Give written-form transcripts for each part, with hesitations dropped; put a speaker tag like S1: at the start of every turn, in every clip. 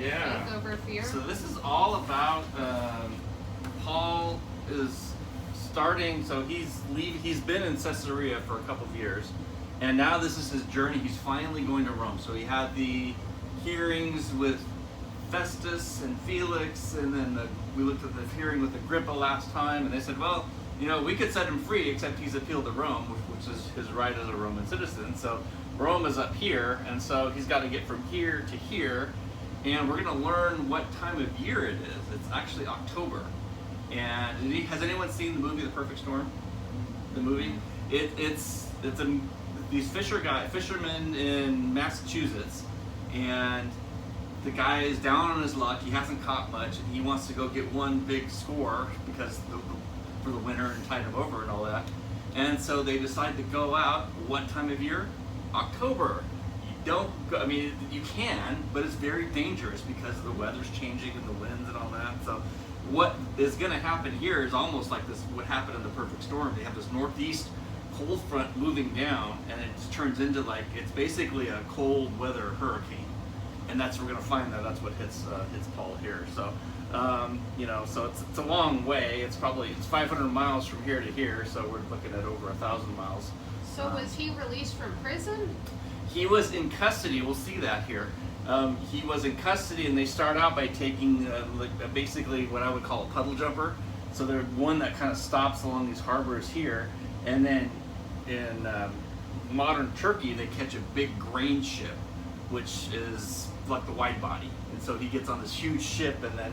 S1: Yeah.
S2: Faith over fear.
S3: So this is all about Paul is starting. So he's been in Caesarea for a couple of years, and now this is his journey. He's finally going to Rome. So he had the hearings with Festus and Felix, and then we looked at the hearing with Agrippa last time, and they said, well, we could set him free, except he's appealed to Rome, which is his right as a Roman citizen. So Rome is up here, and so he's got to get from here to here, and we're going to learn what time of year it is. It's actually October. And has anyone seen the movie The Perfect Storm? The movie? It's these fishermen in Massachusetts, and the guy is down on his luck. He hasn't caught much, and he wants to go get one big score because for the winter and tide him over and all that. And so they decide to go out. What time of year? October. You don't go, you can, but it's very dangerous because the weather's changing and the winds and all that. So what is going to happen here is almost like this, what happened in The Perfect Storm. They have this northeast cold front moving down, and it turns into it's basically a cold weather hurricane. And we're going to find that's what hits Paul here. So, so it's a long way. It's 500 miles from here to here. So we're looking at over 1,000 miles.
S2: So was he released from prison?
S3: He was in custody. We'll see that here. He was in custody, and they start out by taking basically what I would call a puddle jumper. So they're one that kind of stops along these harbors here, and then in modern Turkey they catch a big grain ship, which is like the wide body, and so he gets on this huge ship, and then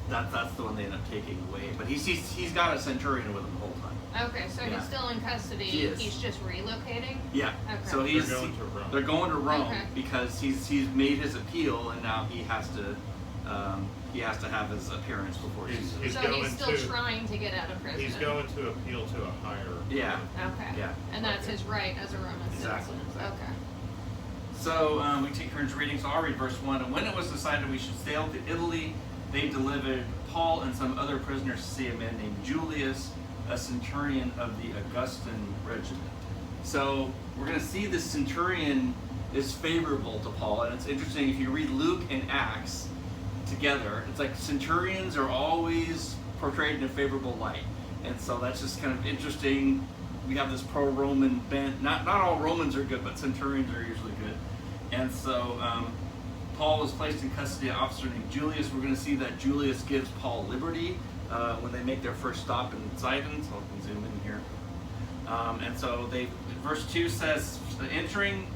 S3: that's the one they end up taking away. But he's got a centurion with him the whole time.
S2: Okay, so he's still in custody.
S3: He is.
S2: He's just relocating.
S3: Yeah.
S2: Okay.
S3: So they're going to Rome
S2: Okay.
S3: because he's made his appeal, and now he has to have his appearance before
S1: He's
S2: So
S1: going
S2: he's still
S1: to-
S2: trying to get out of prison.
S1: He's going to appeal to a higher.
S3: Yeah.
S2: Okay.
S3: Yeah.
S2: And that's his right as a Roman
S3: Exactly,
S2: citizen.
S3: exactly.
S2: Okay.
S3: So we take turns reading. So I'll read verse 1. And when it was decided we should sail to Italy, they delivered Paul and some other prisoners to see a man named Julius, a centurion of the Augustan regiment. So we're going to see this centurion is favorable to Paul. And it's interesting, if you read Luke and Acts together, it's like centurions are always portrayed in a favorable light. And so that's just kind of interesting. We have this pro-Roman bent. Not all Romans are good, but centurions are usually good. And so Paul was placed in custody of an officer named Julius. We're going to see that Julius gives Paul liberty when they make their first stop in Sidon. So I can zoom in here. And so verse 2 says, entering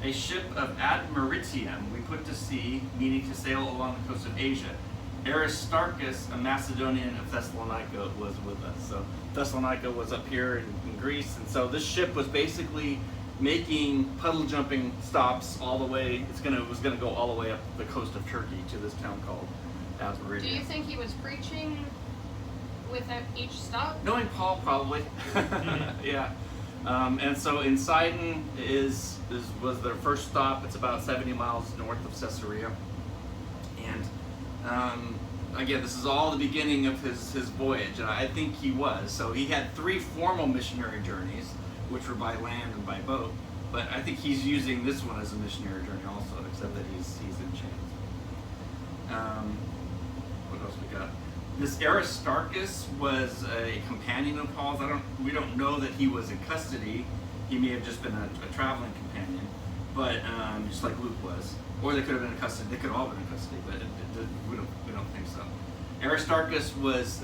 S3: a ship of Admiritium, we put to sea, meaning to sail along the coast of Asia. Aristarchus, a Macedonian of Thessalonica, was with us. So Thessalonica was up here in Greece, and so this ship was basically making puddle jumping stops all the way. It was gonna go all the way up the coast of Turkey to this town called Admiritium.
S2: Do you think he was preaching with each stop?
S3: Knowing Paul, probably. Yeah. And so in Sidon was their first stop. It's about 70 miles north of Caesarea. And again, this is all the beginning of his voyage, and I think he was. So he had 3 formal missionary journeys, which were by land and by boat. But I think he's using this one as a missionary journey also, except that he's in chains. What else we got? This Aristarchus was a companion of Paul's. We don't know that he was in custody. He may have just been a traveling companion, but just like Luke was. Or they could have been in custody. They could have all been in custody, but we don't think so. Aristarchus was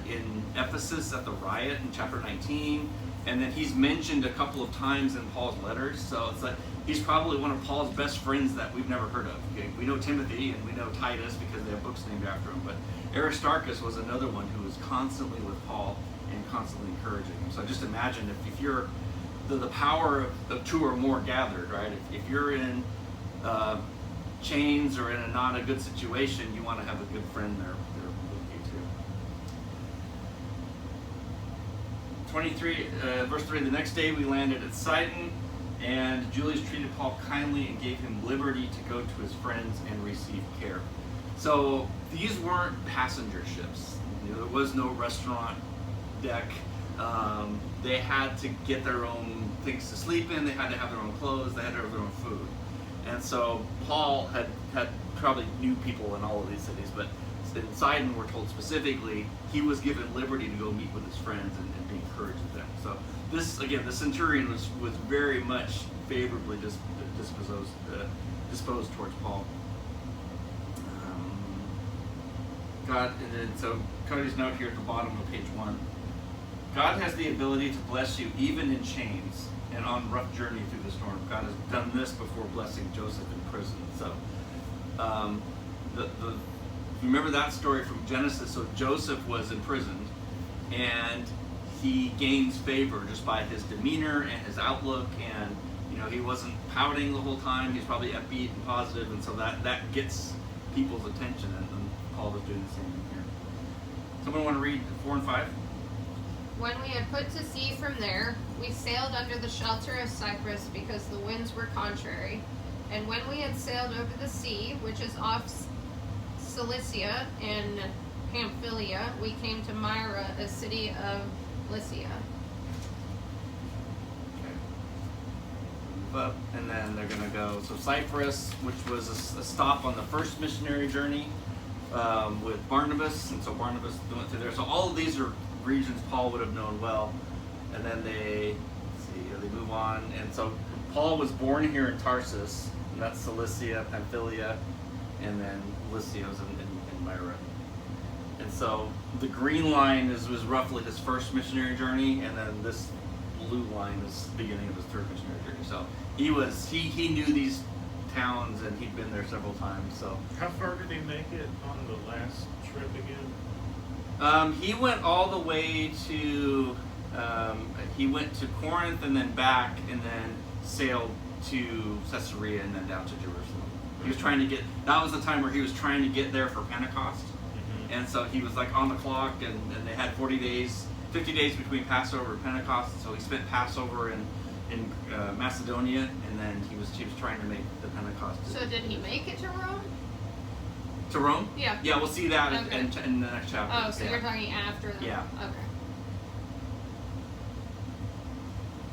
S3: in Ephesus at the riot in chapter 19, and then he's mentioned a couple of times in Paul's letters. So it's like he's probably one of Paul's best friends that we've never heard of. Okay? We know Timothy and we know Titus because they have books named after him, but Aristarchus was another one who was constantly with Paul and constantly encouraging him. So just imagine if you're the power of 2 or more gathered, right? If you're in chains or in not a good situation, you want to have a good friend there with you too. 23, verse 3, the next day we landed at Sidon, and Julius treated Paul kindly and gave him liberty to go to his friends and receive care. So these weren't passenger ships. There was no restaurant deck. They had to get their own things to sleep in. They had to have their own clothes. They had to have their own food. And so Paul had probably knew people in all of these cities, but in Sidon, we're told specifically, he was given liberty to go meet with his friends and be encouraged with them. So this, again, the centurion was very much favorably disposed towards Paul. God, and then so Cody's note here at the bottom of page 1. God has the ability to bless you even in chains and on rough journey through the storm. God has done this before blessing Joseph in prison. So, remember that story from Genesis. So Joseph was imprisoned, and he gains favor just by his demeanor and his outlook, and he wasn't pouting the whole time. He's probably upbeat and positive, and so that gets people's attention. And Paul was doing the same thing here. Someone want to read 4 and 5?
S2: When we had put to sea from there, we sailed under the shelter of Cyprus because the winds were contrary. And when we had sailed over the sea, which is off Cilicia and Pamphylia, we came to Myra, a city of Lycia.
S3: Okay. Move up, and then they're going to go. So Cyprus, which was a stop on the first missionary journey with Barnabas, and so Barnabas went through there. So all of these are regions Paul would have known well. And then they move on. And so Paul was born here in Tarsus, and that's Cilicia, Pamphylia, and then Lycia was in Myra. And so the green line was roughly his first missionary journey, and then this blue line is the beginning of his third missionary journey. So he knew these towns, and he'd been there several times. So
S1: How far did he make it on the last trip again?
S3: He went all the way to he went to Corinth and then back, and then sailed to Caesarea and then down to Jerusalem. He was trying to get. That was the time where he was trying to get there for Pentecost, and so he was like on the clock, and they had 50 days between Passover and Pentecost. So he spent Passover in Macedonia, and then he was trying to make the Pentecost.
S2: So did he make it to Rome?
S3: To Rome?
S2: Yeah.
S3: Yeah, we'll see that
S2: Okay.
S3: in the next chapter.
S2: Oh, so you're talking after that?
S3: Yeah.
S2: Okay.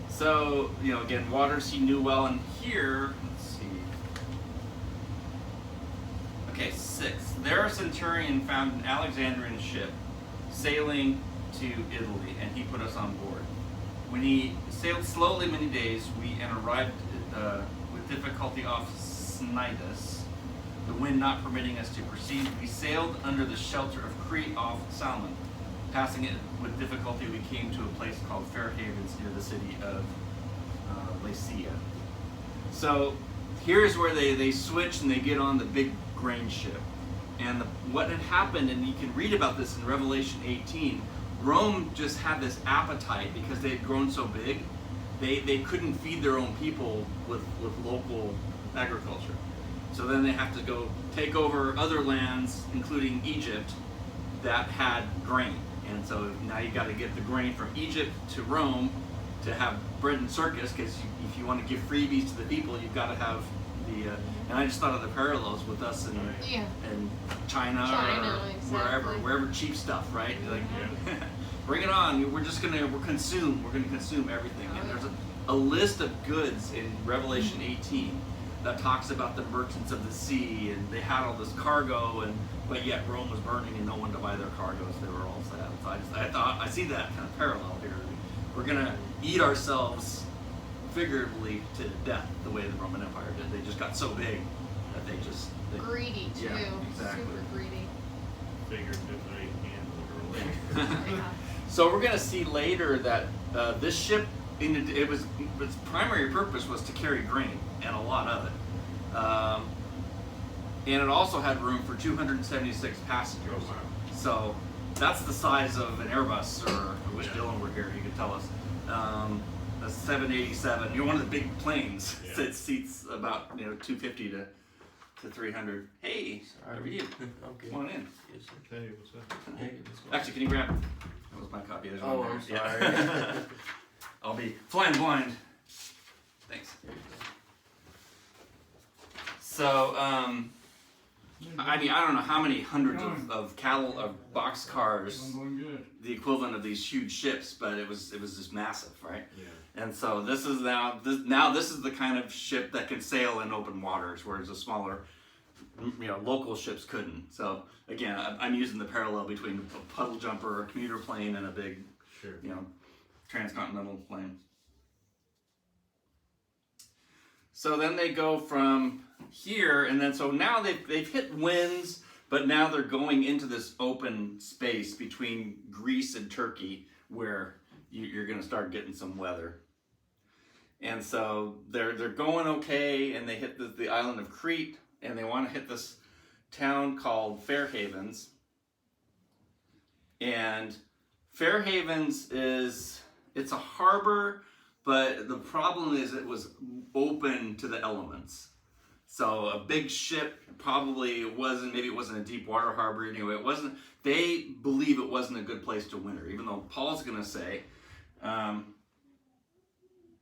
S3: So, again, waters he knew well, and here, let's see. Okay, 6. There a centurion found an Alexandrian ship sailing to Italy, and he put us on board. When he sailed slowly many days, and arrived with difficulty off Cnidus, the wind not permitting us to proceed, we sailed under the shelter of Crete off Salmon. Passing it with difficulty, we came to a place called Fair Havens near the city of Lycia. So here's where they switch and they get on the big grain ship. And what had happened, and you can read about this in Revelation 18, Rome just had this appetite because they had grown so big. They couldn't feed their own people with local agriculture. So then they have to go take over other lands, including Egypt, that had grain. And so now you got to get the grain from Egypt to Rome to have bread and circus, because if you want to give freebies to the people, you've got to have the. And I just thought of the parallels with us in China or
S2: exactly.
S3: wherever cheap stuff, right? Like, bring it on. We're gonna consume everything. And there's a list of goods in Revelation 18 that talks about the merchants of the sea, and they had all this cargo, but yet Rome was burning and no one to buy their cargoes. They were all sad. So I thought I see that kind of parallel here. We're gonna eat ourselves figuratively to death the way the Roman Empire did. They just got so big that they
S2: greedy too.
S3: Yeah, exactly.
S2: Super greedy.
S1: Figuratively and literally.
S3: So we're gonna see later that this ship, its primary purpose was to carry grain, and a lot of it. And it also had room for 276 passengers.
S1: Oh, wow.
S3: So that's the size of an Airbus, or I wish Dylan were here, he could tell us. A 787, one of the big planes that seats about 250 to 300. Hey, how are you?
S4: Okay.
S3: Come on in.
S4: Yes, sir.
S1: Hey, what's up?
S4: Hey, this one.
S3: Actually, can you grab? That was my copy. There's
S4: Oh,
S3: one
S4: I'm
S3: there.
S4: sorry.
S3: Yeah. I'll be flying blind. Thanks. So, I mean, I don't know how many hundreds of boxcars,
S4: I'm going good.
S3: the equivalent of these huge ships, but it was just massive, right?
S1: Yeah.
S3: And so this is this is the kind of ship that can sail in open waters, whereas the smaller, local ships couldn't. So again, I'm using the parallel between a puddle jumper, a commuter plane, and a big,
S1: Sure.
S3: transcontinental plane. So then they go from here, and then so now they've hit winds, but now they're going into this open space between Greece and Turkey, where you're going to start getting some weather. And so they're going okay, and they hit the island of Crete, and they want to hit this town called Fair Havens. And Fair Havens it's a harbor, but the problem is it was open to the elements. So a big ship maybe it wasn't a deep water harbor anyway. They believe it wasn't a good place to winter, even though Paul's going to say,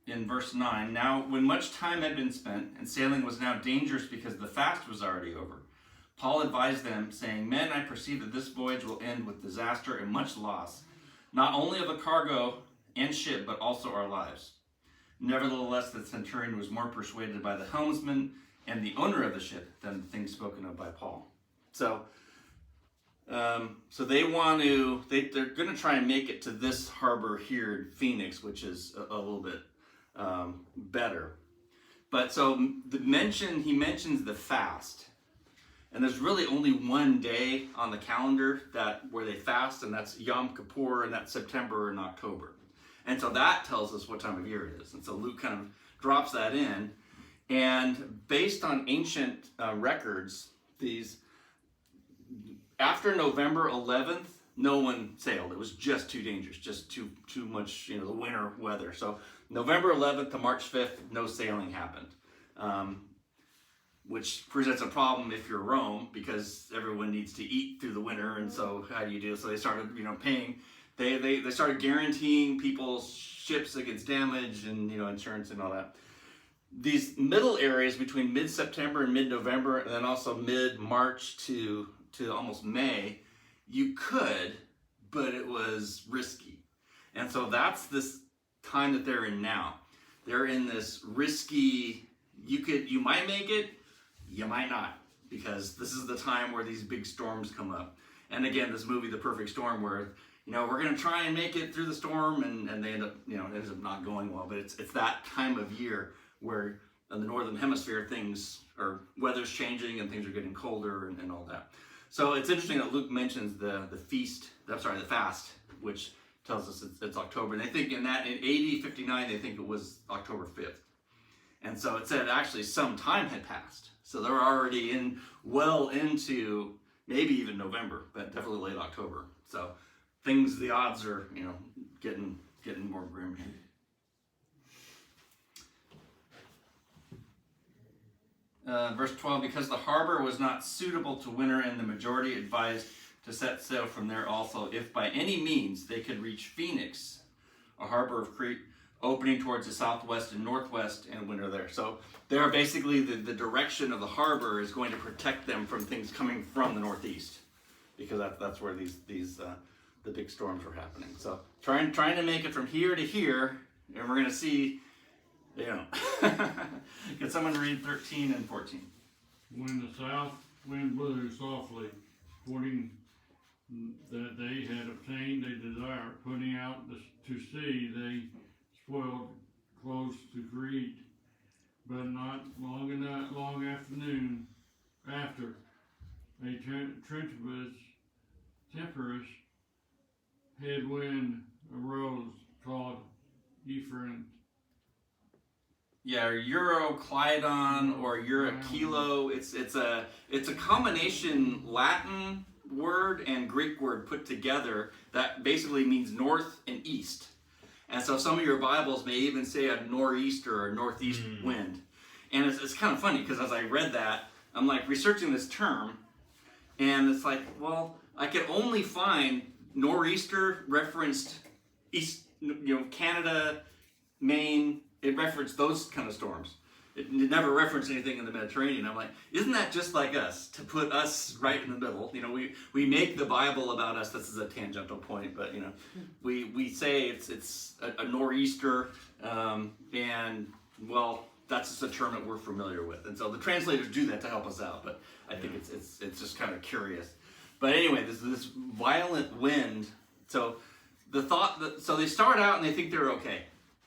S3: in verse 9, now when much time had been spent and sailing was now dangerous because the fast was already over, Paul advised them, saying, men, I perceive that this voyage will end with disaster and much loss, not only of the cargo and ship, but also our lives. Nevertheless, the centurion was more persuaded by the helmsman and the owner of the ship than the things spoken of by Paul. So they're going to try and make it to this harbor here in Phoenix, which is a little bit better. But so he mentions the fast, and there's really only one day on the calendar where they fast, and that's Yom Kippur, and that's September and October. And so that tells us what time of year it is. And so Luke kind of drops that in. And based on ancient records, after November 11th, no one sailed. It was just too dangerous, just too much, the winter weather. So November 11th to March 5th, no sailing happened, which presents a problem if you're Rome, because everyone needs to eat through the winter. And so how do you do it? So they started, paying. They started guaranteeing people's ships against damage and insurance and all that. These middle areas between mid-September and mid-November, and then also mid-March to almost May, you could, but it was risky. And so that's this time that they're in now. They're in this risky, you might make it, you might not, because this is the time where these big storms come up. And again, this movie, The Perfect Storm, where we're going to try and make it through the storm, and they end up, it ends up not going well. But it's that time of year where in the northern hemisphere weather's changing and things are getting colder and all that. So it's interesting that Luke mentions the fast, which tells us it's October. And they think in AD 59, they think it was October 5th. And so it said actually some time had passed. So they're already well into maybe even November, but definitely late October. So the odds are, getting more grim here. Verse 12, because the harbor was not suitable to winter in, the majority advised to set sail from there also, if by any means they could reach Phoenix, a harbor of Crete, opening towards the southwest and northwest, and winter there. So they're basically the direction of the harbor is going to protect them from things coming from the northeast, because that's where the big storms were happening. So trying to make it from here to here, and we're going to see, Can someone read 13 and 14?
S4: When the south wind blew softly, according that they had obtained a desire, putting out to sea, they spoiled close to Crete, but not long afternoon after a tempestuous headwind arose called Ephraim.
S3: Yeah, or Euroclydon or Eurokilo. It's a combination Latin word and Greek word put together that basically means north and east. And so some of your Bibles may even say a nor'easter or northeast wind. And it's kind of funny because as I read that, I'm like researching this term, and it's like, well, I could only find nor'easter referenced east, Canada, Maine. It referenced those kind of storms. it never referenced anything in the Mediterranean. I'm like, isn't that just like us, to put us right in the middle? You know, we make the Bible about us. This is a tangential point, but you know, we say it's a nor'easter, and well, that's just a term that we're familiar with, and so the translators do that to help us out. But I think it's just kind of curious. But anyway, this violent wind. So so they start out and they think they're okay,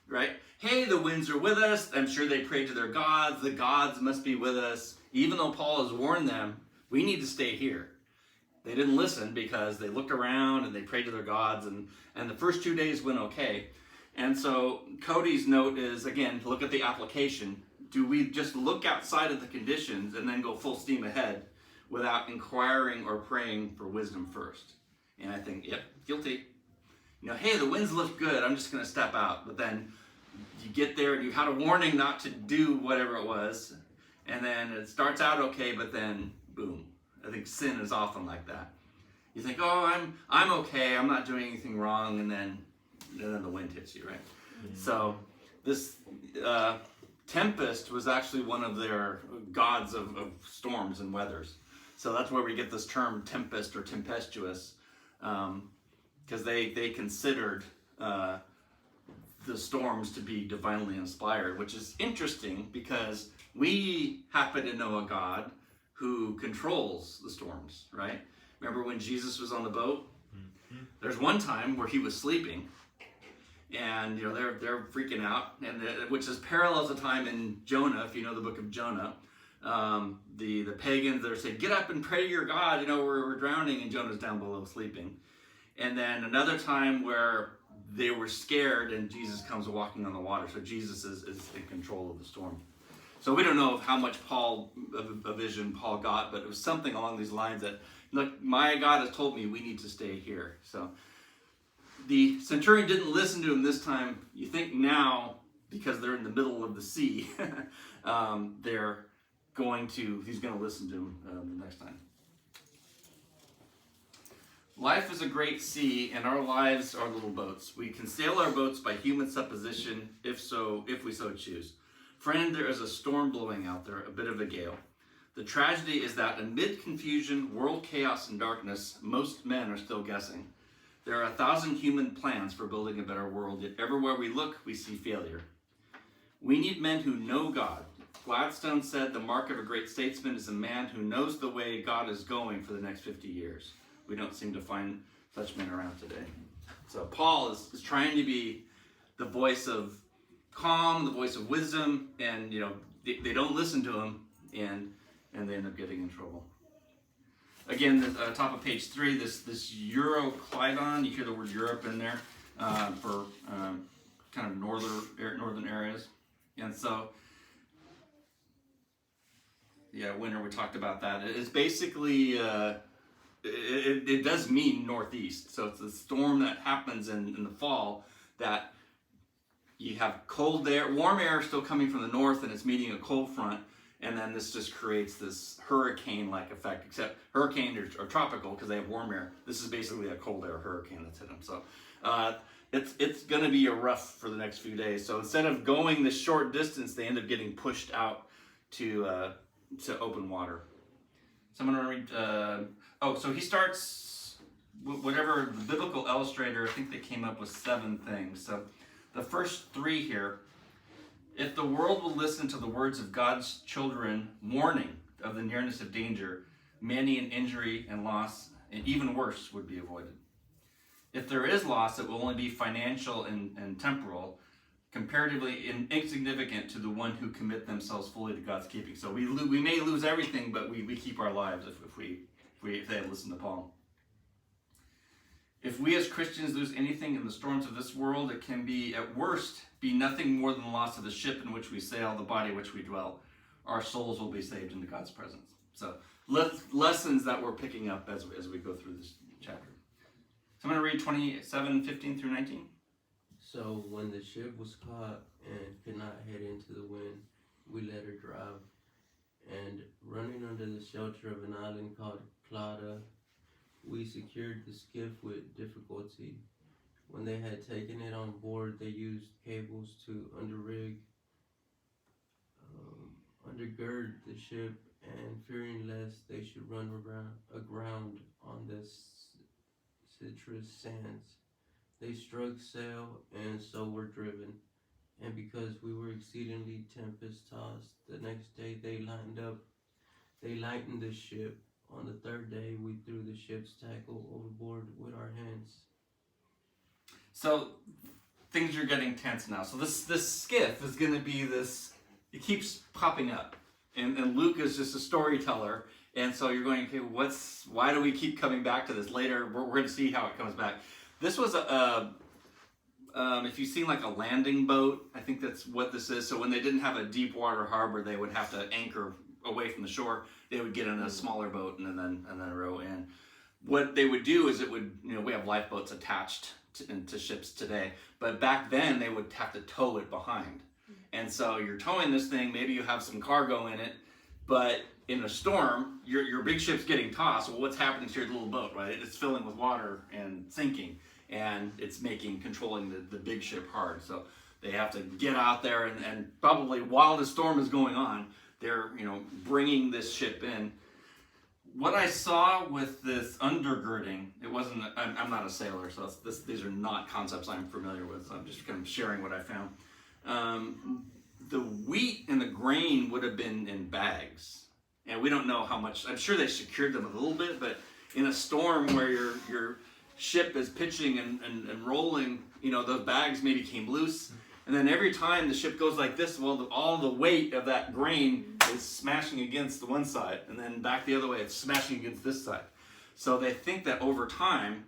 S3: right? Hey, the winds are with us. I'm sure they prayed to their gods. The gods must be with us. Even though Paul has warned them, we need to stay here. They didn't listen because they looked around and they prayed to their gods, and the first 2 days went okay. And so Cody's note is, again, to look at the application. Do we just look outside of the conditions and then go full steam ahead without inquiring or praying for wisdom first? And I think, yep, guilty. You know, hey, the winds look good. I'm just going to step out. But then you get there and you had a warning not to do whatever it was, and then it starts out okay, but then boom. I think sin is often like that. You think, oh, I'm okay, I'm not doing anything wrong, and then the wind hits you, right? Mm-hmm. So this tempest was actually one of their gods of storms and weathers. So that's where we get this term tempest or tempestuous, because they considered the storms to be divinely inspired, which is interesting because we happen to know a God who controls the storms, right? Remember when Jesus was on the boat? Mm-hmm. There's one time where he was sleeping, and you know they're freaking out, and which is parallels a time in Jonah, if you know the book of Jonah. The pagans that are saying, "Get up and pray to your God," you know, we're drowning, and Jonah's down below sleeping. And then another time where they were scared and Jesus comes walking on the water. So Jesus is in control of the storm. So we don't know how much a vision Paul got, but it was something along these lines that, look, my God has told me we need to stay here. So the centurion didn't listen to him this time. You think now, because they're in the middle of the sea, he's going to listen to him the next time. Life is a great sea, and our lives are little boats. We can sail our boats by human supposition, if we so choose. Friend, there is a storm blowing out there, a bit of a gale. The tragedy is that amid confusion, world chaos, and darkness, most men are still guessing. There are 1,000 human plans for building a better world, yet everywhere we look, we see failure. We need men who know God. Gladstone said the mark of a great statesman is a man who knows the way God is going for the next 50 years. We don't seem to find such men around today. So Paul is trying to be the voice of calm, the voice of wisdom, and you know they don't listen to him, and they end up getting in trouble. Again, the top of page 3, this Euroclydon, you hear the word Europe in there for kind of northern areas, and so winter, we talked about that. It's basically it does mean northeast. So it's a storm that happens in the fall that you have cold air, warm air still coming from the north, and it's meeting a cold front, and then this just creates this hurricane-like effect, except hurricanes are tropical because they have warm air. This is basically a cold air hurricane that's hit them. So it's going to be a rough for the next few days. So instead of going this short distance, they end up getting pushed out to open water. So I'm going to read... so he starts, whatever the biblical illustrator, I think they came up with 7 things. So the first 3 here, if the world will listen to the words of God's children, warning of the nearness of danger, many an injury and loss, and even worse, would be avoided. If there is loss, it will only be financial and temporal, comparatively insignificant to the one who commit themselves fully to God's keeping. So we may lose everything, but we keep our lives if they have listened to Paul. If we as Christians lose anything in the storms of this world, it can be, at worst, be nothing more than the loss of the ship in which we sail, the body in which we dwell. Our souls will be saved into God's presence. So lessons that we're picking up as we go through this chapter. So I'm going to read 27:15 through 19.
S5: So when the ship was caught and could not head into the wind, we let her drive. And running under the shelter of an island called Clauda, we secured the skiff with difficulty. When they had taken it on board, they used cables to underrig undergird the ship, and fearing lest they should run aground on the citrus sands, they struck sail and so were driven. And because we were exceedingly tempest-tossed, the next day they lightened the ship. On the third day we threw the ship's tackle overboard with our hands.
S3: So things are getting tense now. So this skiff is going to be this. It keeps popping up, and Luke is just a storyteller. And so you're going, okay, why do we keep coming back to this? Later, we're going to see how it comes back. This was if you've seen like a landing boat, I think that's what this is. So when they didn't have a deep water harbor, they would have to anchor away from the shore. They would get in a smaller boat and then row in. What they would do is we have lifeboats attached to ships today, but back then they would have to tow it behind. And so you're towing this thing, maybe you have some cargo in it, but in a storm, your big ship's getting tossed. Well, what's happening to your little boat, right? It's filling with water and sinking, and it's controlling the big ship hard. So they have to get out there and probably while the storm is going on, they're bringing this ship in. What I saw with this undergirding, it wasn't. I'm not a sailor, so these are not concepts I'm familiar with. So I'm just kind of sharing what I found. The wheat and the grain would have been in bags, and we don't know how much. I'm sure they secured them a little bit, but in a storm where your ship is pitching and rolling, those bags maybe came loose. And then every time the ship goes like this, well, all the weight of that grain is smashing against the one side, and then back the other way, it's smashing against this side. So they think that over time,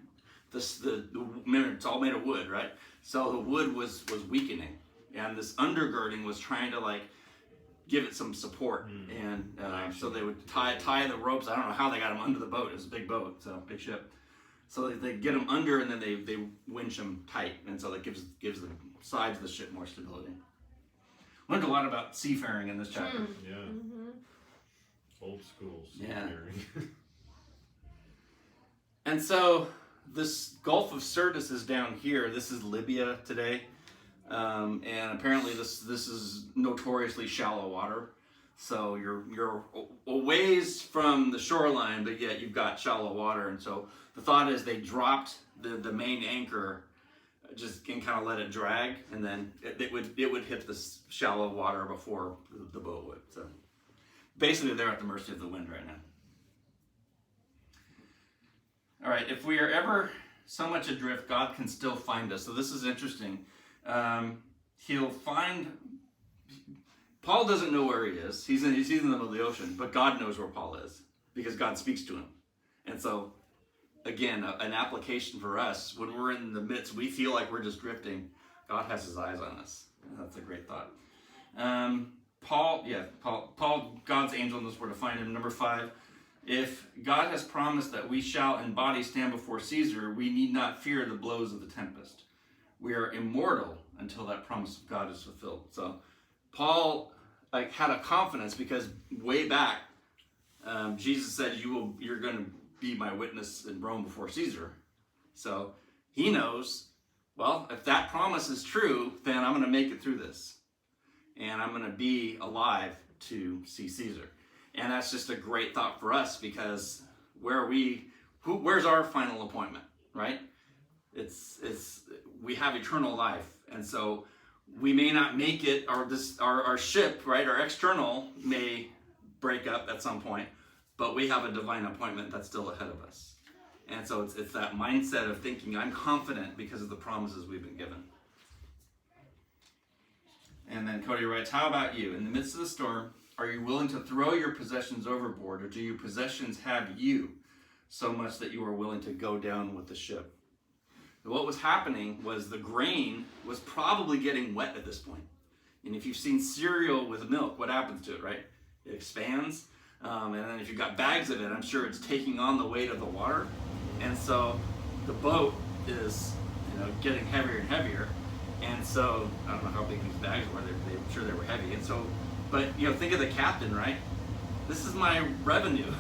S3: remember, it's all made of wood, right? So the wood was weakening, and this undergirding was trying to give it some support. And so they would tie the ropes. I don't know how they got them under the boat. It was a big boat, so big ship. So they get them under, and then they winch them tight, and so that gives the sides of the ship more stability. Learned a lot about seafaring in this chapter.
S1: Yeah.
S2: Mm-hmm.
S1: Old school
S3: Yeah.
S1: seafaring.
S3: And so this Gulf of Sirtis is down here. This is Libya today, and apparently this is notoriously shallow water. So you're a ways from the shoreline, but yet you've got shallow water. And so the thought is they dropped the main anchor, just can kind of let it drag, and then it would hit the shallow water before the boat would. So basically, they're at the mercy of the wind right now. All right, if we are ever so much adrift, God can still find us. So this is interesting. He'll find. Paul doesn't know where he is. He's in the middle of the ocean, but God knows where Paul is because God speaks to him. And so, again, an application for us, when we're in the midst, we feel like we're just drifting, God has his eyes on us. That's a great thought. Paul, God's angel knows where to find him. Number 5, if God has promised that we shall in body stand before Caesar, we need not fear the blows of the tempest. We are immortal until that promise of God is fulfilled. So Paul had a confidence because way back, Jesus said, you're going to be my witness in Rome before Caesar. So he knows, well, if that promise is true, then I'm going to make it through this. And I'm going to be alive to see Caesar. And that's just a great thought for us because where's our final appointment, right? We have eternal life. And so we may not make it, our ship, right, our external may break up at some point, but we have a divine appointment that's still ahead of us. And so it's that mindset of thinking, I'm confident because of the promises we've been given. And then Cody writes, how about you? In the midst of the storm, are you willing to throw your possessions overboard, or do your possessions have you so much that you are willing to go down with the ship? What was happening was the grain was probably getting wet at this point. And if you've seen cereal with milk, what happens to it, right? It expands. And then if you've got bags of it, I'm sure it's taking on the weight of the water. And so the boat is, getting heavier and heavier. And so, I don't know how big these bags were. I'm sure they were heavy. And so, but, think of the captain, right? This is my revenue.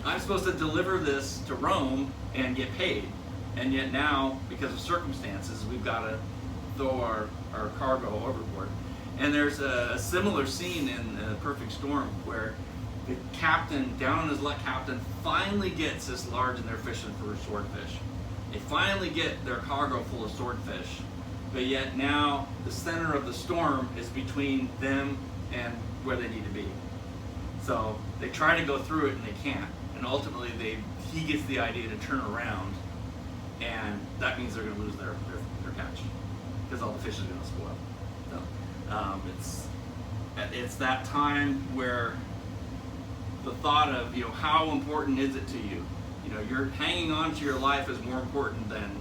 S3: I'm supposed to deliver this to Rome and get paid. And yet now, because of circumstances, we've got to throw our cargo overboard. And there's a similar scene in Perfect Storm where the captain, down on his luck captain, finally gets this large and they're fishing for swordfish. They finally get their cargo full of swordfish, but yet now the center of the storm is between them and where they need to be. So they try to go through it and they can't. And ultimately he gets the idea to turn around, and that means they're going to lose their catch because all the fish is going to spoil. So it's that time where the thought of, how important is it to you? You're hanging on to your life is more important than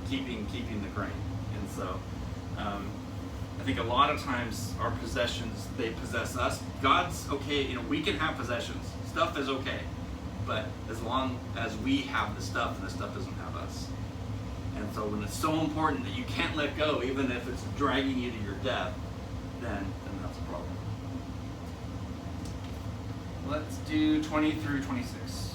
S3: keeping the grain. And so I think a lot of times our possessions, they possess us. God's okay, we can have possessions. Stuff is okay. But as long as we have the stuff and the stuff doesn't have us. And so when it's so important that you can't let go, even if it's dragging you to your death, then that's a problem. Let's do 20 through 26.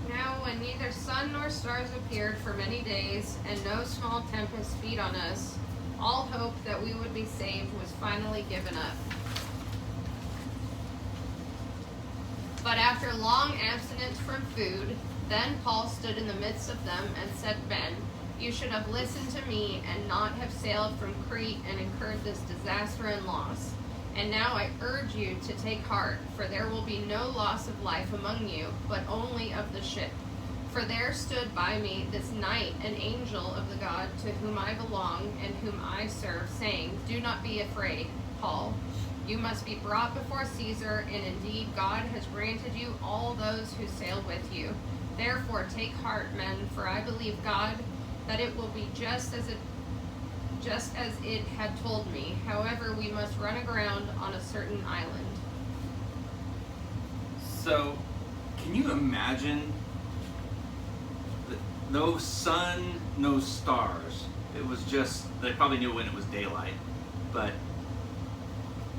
S2: Now when neither sun nor stars appeared for many days, and no small tempest beat on us, all hope that we would be saved was finally given up. But after long abstinence from food, then Paul stood in the midst of them and said, Men, you should have listened to me and not have sailed from Crete and incurred this disaster and loss. And now I urge you to take heart, for there will be no loss of life among you, but only of the ship. For there stood by me this night an angel of the God to whom I belong and whom I serve, saying, Do not be afraid, Paul. You must be brought before Caesar, and indeed God has granted you all those who sail with you. Therefore take heart, men, for I believe God that it will be just as it had told me. However, we must run aground on a certain island.
S3: So, can you imagine no sun, no stars? It was just, they probably knew when it was daylight, but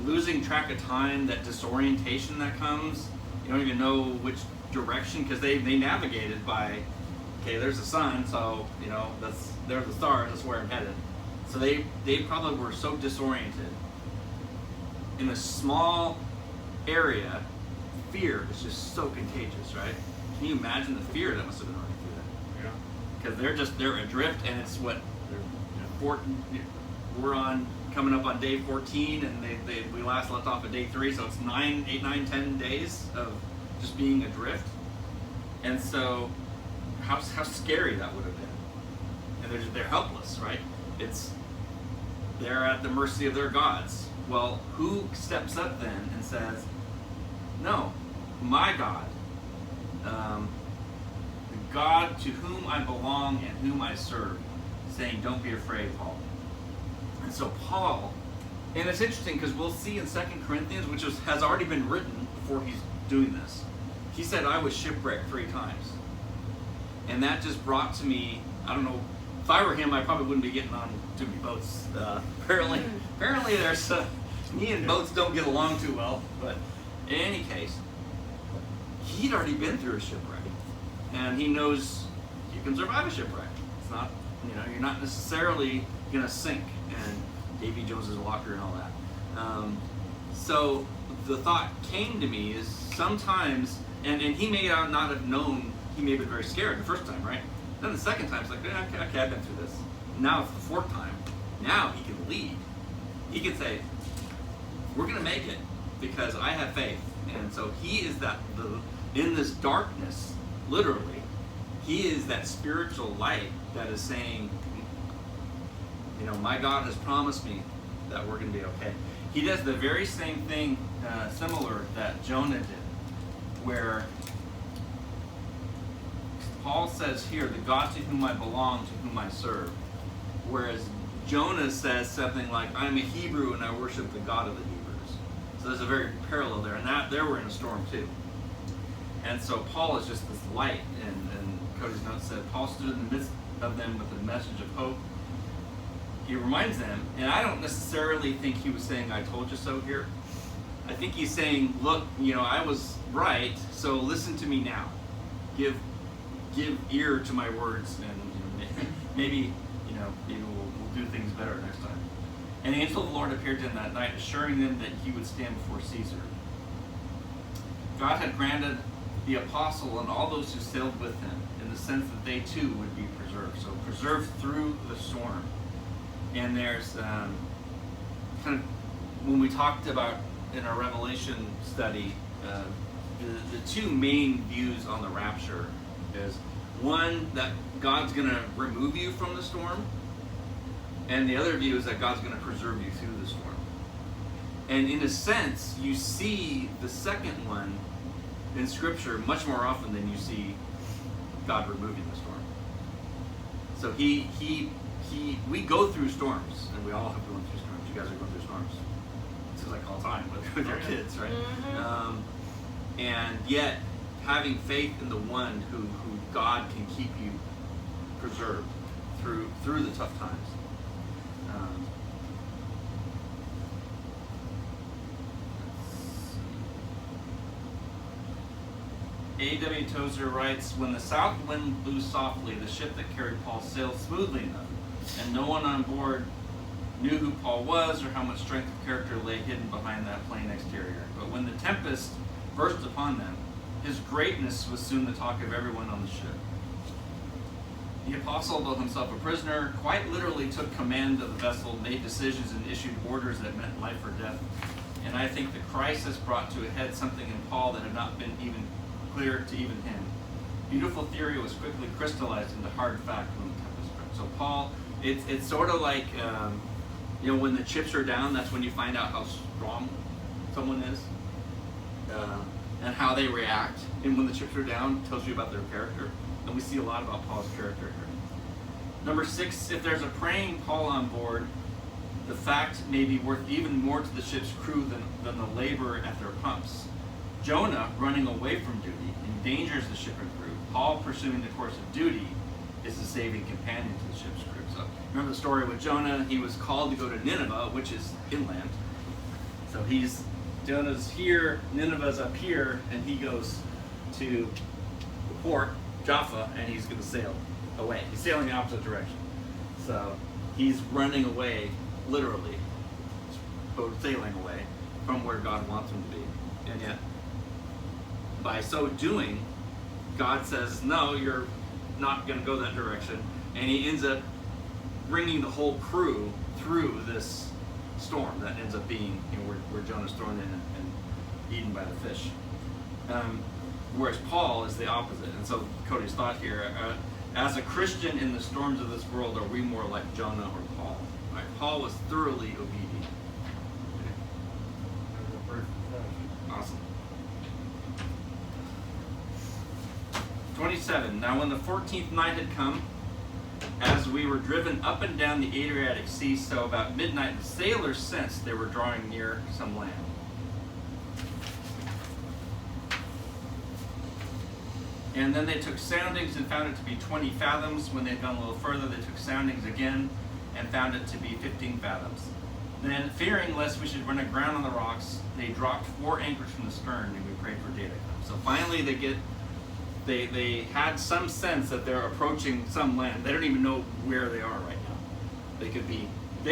S3: losing track of time, that disorientation that comes, you don't even know which direction, because they navigated by, okay, there's the sun, so there's the stars, that's where I'm headed. So they probably were so disoriented. In a small area, fear is just so contagious, right? Can you imagine the fear that must have been running through that? Yeah. Because they're adrift, and it's what we're on, coming up on day 14, and we last left off at day 3, so it's 8, 9, 10 days of just being adrift. And so how scary that would have been. And they're helpless, right? They're at the mercy of their gods. Well, who steps up then and says, no, my God, the God to whom I belong and whom I serve, saying, don't be afraid, Paul. And so Paul, and it's interesting because we'll see in 2 Corinthians, which has already been written before he's doing this, he said, I was shipwrecked 3 times. And that just brought to me, I don't know, if I were him, I probably wouldn't be getting on too many boats. Apparently there's, me and boats don't get along too well, but in any case, he'd already been through a shipwreck. And he knows you can survive a shipwreck. It's not, you're not necessarily going to sink, and Davy Jones's Walker and all that. So the thought came to me is sometimes, and he may not have known, he may have been very scared the first time, right? Then the second time, it's like, okay, I've been through this. Now it's the 4th time. Now he can lead. He can say, we're going to make it because I have faith. And so he is in this darkness, literally, he is that spiritual light that is saying, my God has promised me that we're going to be okay. He does the very same thing, similar that Jonah did, where Paul says here, the God to whom I belong, to whom I serve. Whereas Jonah says something like, I'm a Hebrew and I worship the God of the Hebrews. So there's a very parallel there. And there we're in a storm too. And so Paul is just this light. And Cody's note said, Paul stood in the midst of them with a message of hope. He reminds them, and I don't necessarily think he was saying, I told you so here. I think he's saying, look, I was right, so listen to me now. Give ear to my words, and maybe we'll do things better next time. And the angel of the Lord appeared to them that night, assuring them that he would stand before Caesar. God had granted the apostle and all those who sailed with him, in the sense that they too would be preserved. So preserved through the storm. And there's kind of, when we talked about in our Revelation study, the two main views on the rapture is one, that God's going to remove you from the storm, and the other view is that God's going to preserve you through the storm. And in a sense, you see the second one in Scripture much more often than you see God removing the storm. So we go through storms, and we all have gone through storms. You guys are going through storms. This is like all the time with your kids, right? And yet, having faith in the one who God can keep you preserved through the tough times. A.W. Tozer writes, when the south wind blew softly, the ship that carried Paul sailed smoothly enough, and no one on board knew who Paul was or how much strength of character lay hidden behind that plain exterior. But when the tempest burst upon them, his greatness was soon the talk of everyone on the ship. The apostle, though himself a prisoner, quite literally took command of the vessel, made decisions, and issued orders that meant life or death. And I think the crisis brought to a head something in Paul that had not been even clear to even him. Beautiful theory was quickly crystallized into hard fact when the tempest struck. So Paul, it's sort of like, when the chips are down, that's when you find out how strong someone is. And how they react. And when the chips are down, it tells you about their character. And we see a lot about Paul's character here. Number 6, if there's a praying Paul on board, the fact may be worth even more to the ship's crew than the labor at their pumps. Jonah, running away from duty, endangers the ship and crew. Paul, pursuing the course of duty, is the saving companion to the ship's crew. So remember the story with Jonah? He was called to go to Nineveh, which is inland. So Jonah's here, Nineveh's up here, and he goes to the port, Jaffa, and he's going to sail away. He's sailing the opposite direction. So he's running away, literally, sailing away from where God wants him to be. And yet, by so doing, God says, no, you're not going to go that direction. And he ends up bringing the whole crew through this storm that ends up being where Jonah's thrown in and eaten by the fish. Whereas Paul is the opposite. And so Cody's thought here, as a Christian in the storms of this world, are we more like Jonah or Paul? Right? Paul was thoroughly obedient. Okay. Awesome. 27. Now when the 14th night had come, as we were driven up and down the Adriatic Sea, so about midnight the sailors sensed they were drawing near some land. And then they took soundings and found it to be 20 fathoms. When they had gone a little further, they took soundings again and found it to be 15 fathoms. Then, fearing lest we should run aground on the rocks, they dropped 4 anchors from the stern, and we prayed for day to come. So finally they had some sense that they're approaching some land. They don't even know where they are right now. They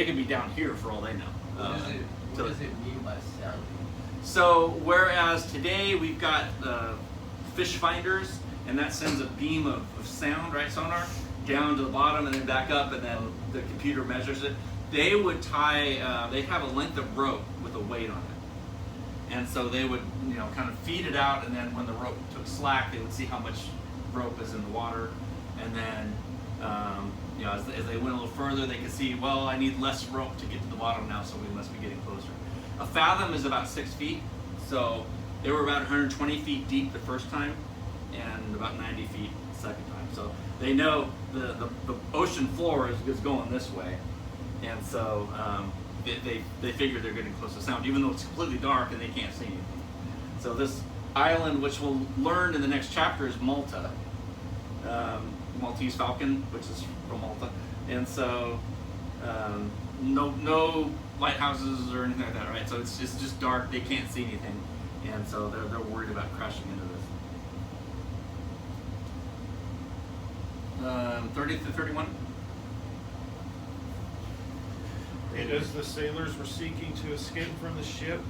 S3: could be down here for all they know.
S5: What does it mean by sounding?
S3: So whereas today we've got fish finders, and that sends a beam of sound, right, sonar, down to the bottom and then back up, and then the computer measures it. They would tie, they have a length of rope with a weight on it. And so they would, kind of feed it out, and then when the rope took slack, they would see how much rope is in the water. And then, as they went a little further, they could see, well, I need less rope to get to the bottom now, so we must be getting closer. A fathom is about 6 feet, so they were about 120 feet deep the first time, and about 90 feet the second time. So they know the ocean floor is going this way, and so they figure they're getting close to sound, even though it's completely dark and they can't see anything. So this island, which we'll learn in the next chapter, is Malta, Maltese falcon, which is from Malta, and so no lighthouses or anything like that, right? So it's just dark; they can't see anything, and so they're worried about crashing into this. 30 to 31.
S1: And as the sailors were seeking to escape from the ship,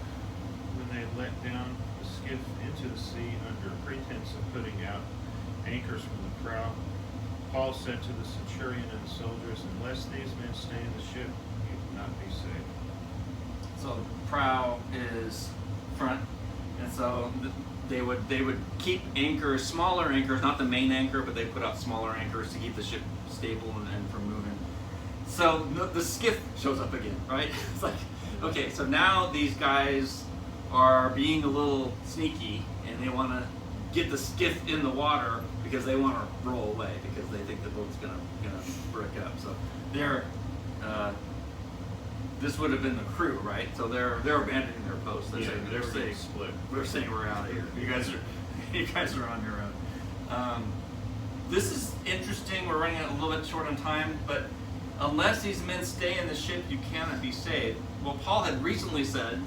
S1: when they let down the skiff into the sea under pretense of putting out anchors from the prow, Paul said to the centurion and the soldiers, "Unless these men stay in the ship, you cannot be saved."
S3: So prow is front, and so they would keep anchors, smaller anchors, not the main anchor, but they put out smaller anchors to keep the ship stable and from moving. So the skiff shows up again, right? It's like, okay, so now these guys are being a little sneaky, and they want to get the skiff in the water because they want to roll away because they think the boat's gonna break up. So they're this would have been the crew, right? So they're abandoning their post. They're saying
S1: they're being split.
S3: we're saying we're out of here. You guys are on your own. This is interesting. We're running a little bit short on time, but unless these men stay in the ship, you cannot be saved. Well, Paul had recently said,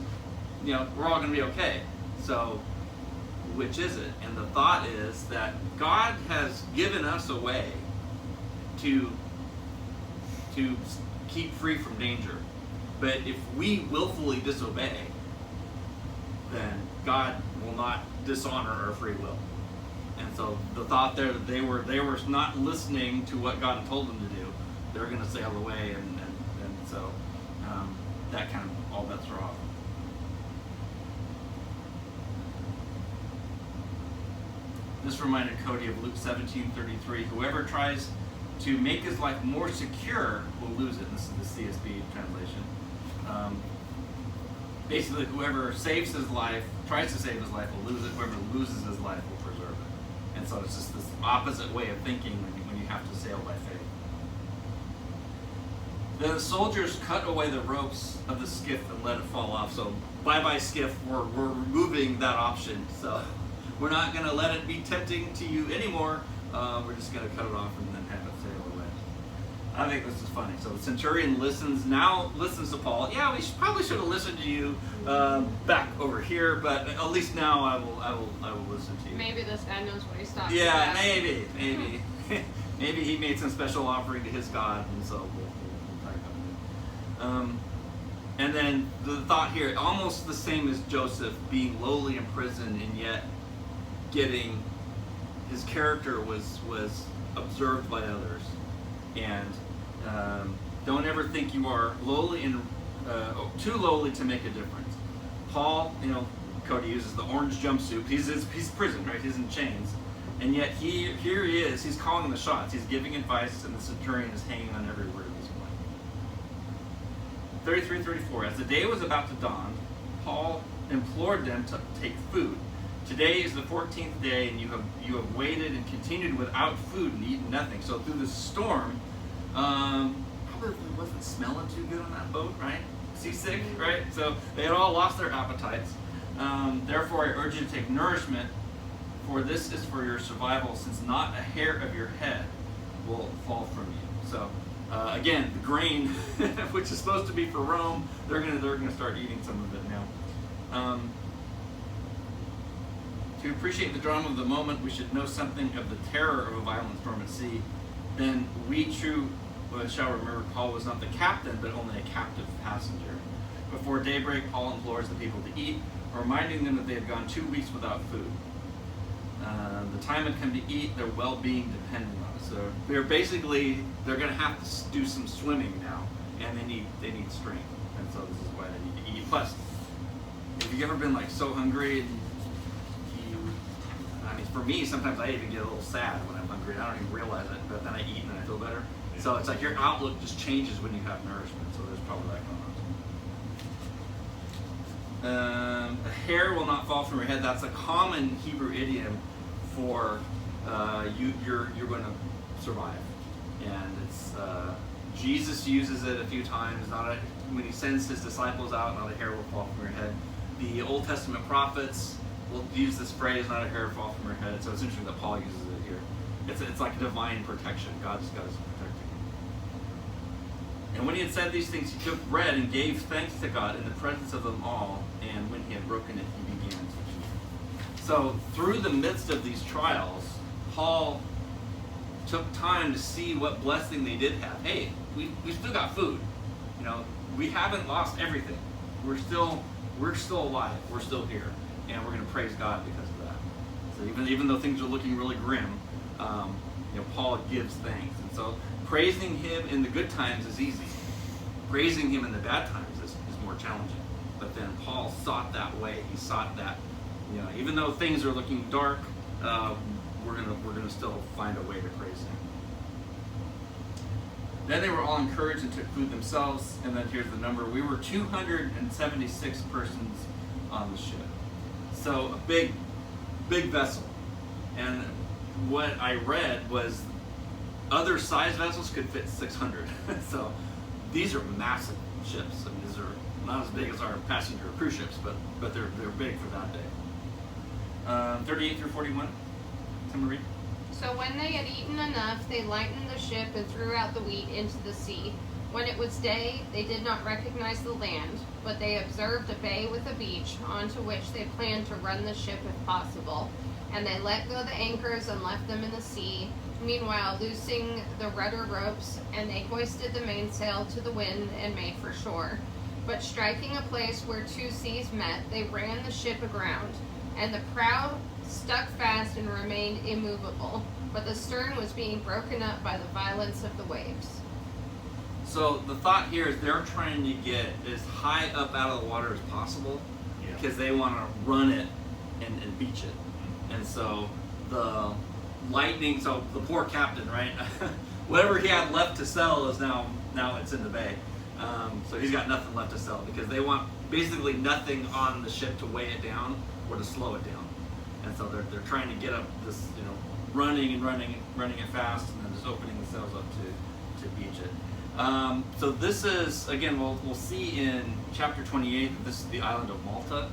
S3: we're all going to be okay. So, which is it? And the thought is that God has given us a way to keep free from danger. But if we willfully disobey, then God will not dishonor our free will. And so the thought there that they were not listening to what God had told them to do, they were going to sail away, and so that kind of all bets are off. This reminded Cody of Luke 17:33. Whoever tries to make his life more secure will lose it. This is the CSB translation. Basically, whoever saves his life, tries to save his life, will lose it. Whoever loses his life will preserve it. And so it's just this opposite way of thinking when you have to sail by faith. The soldiers cut away the ropes of the skiff and let it fall off. So bye-bye skiff, we're removing that option. So we're not going to let it be tempting to you anymore. We're just going to cut it off and then have it sail away. I think this is funny. So the centurion listens to Paul. Yeah, we probably should have listened to you back over here, but at least now I will listen to you.
S2: Maybe this guy knows what he's talking
S3: Yeah,
S2: about.
S3: maybe. Maybe he made some special offering to his God, and so we'll talk about it. And then the thought here, almost the same as Joseph being lowly in prison, and yet getting his character was observed by others. And don't ever think you are lowly and too lowly to make a difference. Paul, Cody uses the orange jumpsuit. He's prison, right? He's in chains, and yet here he is. He's calling the shots. He's giving advice, and the centurion is hanging on every word of his point. 33-34. As the day was about to dawn, Paul implored them to take food. Today is the 14th day, and you have waited and continued without food and eaten nothing. So through the storm, probably wasn't smelling too good on that boat, right? Seasick, right? So they had all lost their appetites. Therefore, I urge you to take nourishment, for this is for your survival, since not a hair of your head will fall from you. So again, the grain, which is supposed to be for Rome, they're gonna start eating some of it now. To appreciate the drama of the moment, we should know something of the terror of a violent storm at sea. Then we shall remember Paul was not the captain, but only a captive passenger. Before daybreak, Paul implores the people to eat, reminding them that they had gone 2 weeks without food. The time had come to eat, their well-being depended on it. So they're going to have to do some swimming now, and they need strength, and so this is why they need to eat. Plus, have you ever been so hungry? For me, sometimes I even get a little sad when I'm hungry. I don't even realize it, but then I eat and I feel better. Yeah. So it's like your outlook just changes when you have nourishment. So there's probably that going on. A hair will not fall from your head. That's a common Hebrew idiom for you're going to survive, and it's Jesus uses it a few times. When he sends his disciples out, not a hair will fall from your head. The Old Testament prophets will use this phrase, not a hair fall from your head. So it's interesting that Paul uses it here. It's like divine protection. God's got us protecting. And when he had said these things, he took bread and gave thanks to God in the presence of them all. And when he had broken it, he began to eat. So through the midst of these trials, Paul took time to see what blessing they did have. Hey, we still got food. we haven't lost everything. We're still alive. We're still here, and we're going to praise God because of that. So even though things are looking really grim, Paul gives thanks, and so praising Him in the good times is easy. Praising Him in the bad times is more challenging. But then Paul sought that way. He sought that, even though things are looking dark, we're gonna still find a way to praise Him. Then they were all encouraged and took food themselves. And then here's the number: we were 276 persons on the ship. So a big vessel. And what I read was other size vessels could fit 600. So these are massive ships. I mean, these are not as big as our passenger cruise ships, but they're big for that day. 38 through 41. Somebody read.
S2: So when they had eaten enough, they lightened the ship and threw out the wheat into the sea. When it was day, they did not recognize the land, but they observed a bay with a beach, onto which they planned to run the ship if possible. And they let go the anchors and left them in the sea, meanwhile loosing the rudder ropes, and they hoisted the mainsail to the wind and made for shore. But striking a place where two seas met, they ran the ship aground, and the prow stuck fast and remained immovable, but the stern was being broken up by the violence of the waves.
S3: So the thought here is they're trying to get as high up out of the water as possible, because they want to run it and beach it. And so the lightning, so the poor captain, right? Whatever he had left to sell is now it's in the bay. So he's got nothing left to sell, because they want basically nothing on the ship to weigh it down or to slow it down. And so they're trying to get up this, running it fast, and then just opening the sails up to beach it. So this is, again, we'll see in chapter 28 that this is the island of Malta.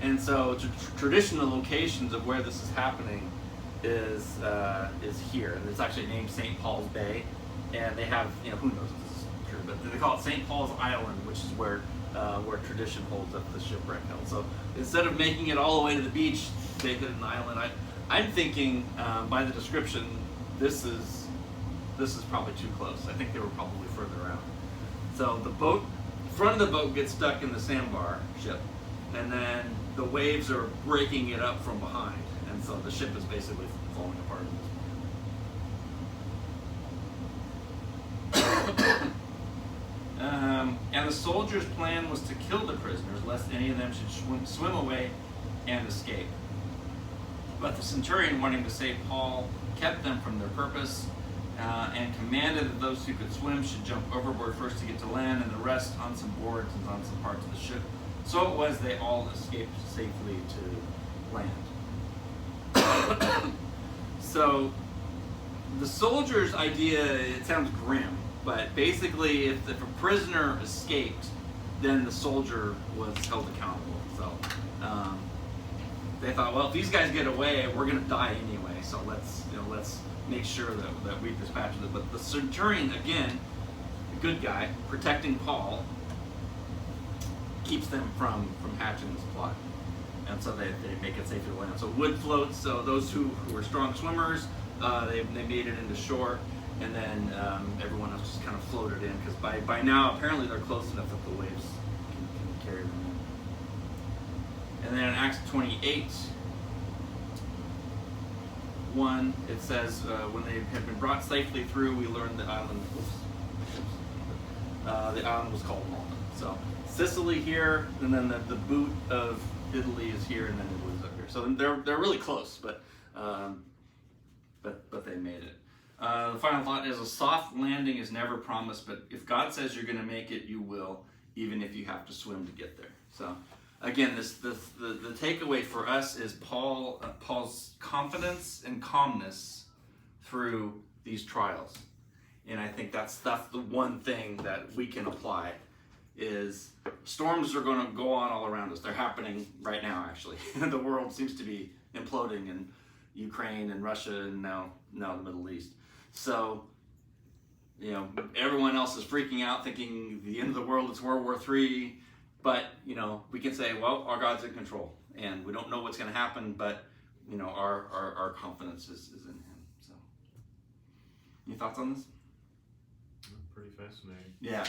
S3: And so traditional locations of where this is happening is here. And it's actually named St. Paul's Bay. And they have, who knows if this is true, but they call it St. Paul's Island, which is where tradition holds up the shipwreck held. So instead of making it all the way to the beach, they hit an island. I'm thinking by the description, this is probably too close. I think they were probably further out. So the front of the boat gets stuck in the sandbar ship, and then the waves are breaking it up from behind, and so the ship is basically falling apart at this point. And the soldiers' plan was to kill the prisoners, lest any of them should swim away and escape. But the centurion, wanting to save Paul, kept them from their purpose, and commanded that those who could swim should jump overboard first to get to land, and the rest on some boards and on some parts of the ship. So it was they all escaped safely to land. So the soldier's idea, it sounds grim, but basically if a prisoner escaped, then the soldier was held accountable. So they thought, well, if these guys get away, we're going to die anyway, so let's make sure that we dispatch them. But the centurion, again, a good guy, protecting Paul, keeps them from hatching this plot. And so they make it safe to land. So wood floats, so those who were strong swimmers, they made it into shore, and then everyone else just kind of floated in, because by now apparently they're close enough that the waves can carry them in. And then in Acts 28, 1, it says, when they had been brought safely through, we learned the island was called Malta. So Sicily here, and then the boot of Italy is here, and then Italy's up here. So they're really close, but they made it. The final thought is, a soft landing is never promised, but if God says you're going to make it, you will, even if you have to swim to get there. So again, the takeaway for us is Paul's confidence and calmness through these trials. And I think that's the one thing that we can apply, is storms are going to go on all around us. They're happening right now, actually. The world seems to be imploding in Ukraine and Russia, and now the Middle East. So, everyone else is freaking out, thinking the end of the world is World War III. But, we can say, well, our God's in control, and we don't know what's going to happen, but, our confidence is in Him. So, any thoughts on this?
S1: Pretty fascinating.
S3: Yeah.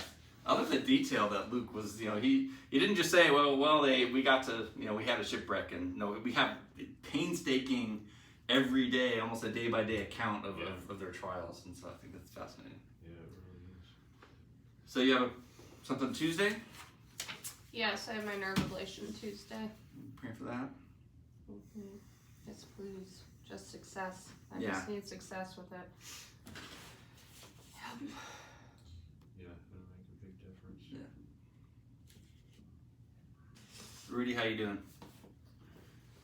S3: I love the detail that Luke was, he didn't just say, we got to, we had a shipwreck, and no, we have painstaking, every day, almost a day by day account of their trials, and so I think that's fascinating.
S1: Yeah, it really is.
S3: So you have something Tuesday?
S2: Yes, I have my nerve ablation Tuesday.
S3: Praying for that.
S2: Mm-hmm. Yes, please. Just success. I
S3: Yeah.
S2: just need success with it. Yep.
S1: Yeah, it'll make a big difference.
S3: Yeah. Rudy, how you doing?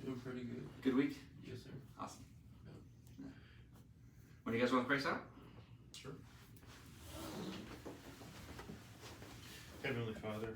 S5: Doing pretty good.
S3: Good week?
S5: Yes, sir.
S3: Awesome. Yeah. When do you guys want to pray us out?
S1: Sure. Heavenly Father,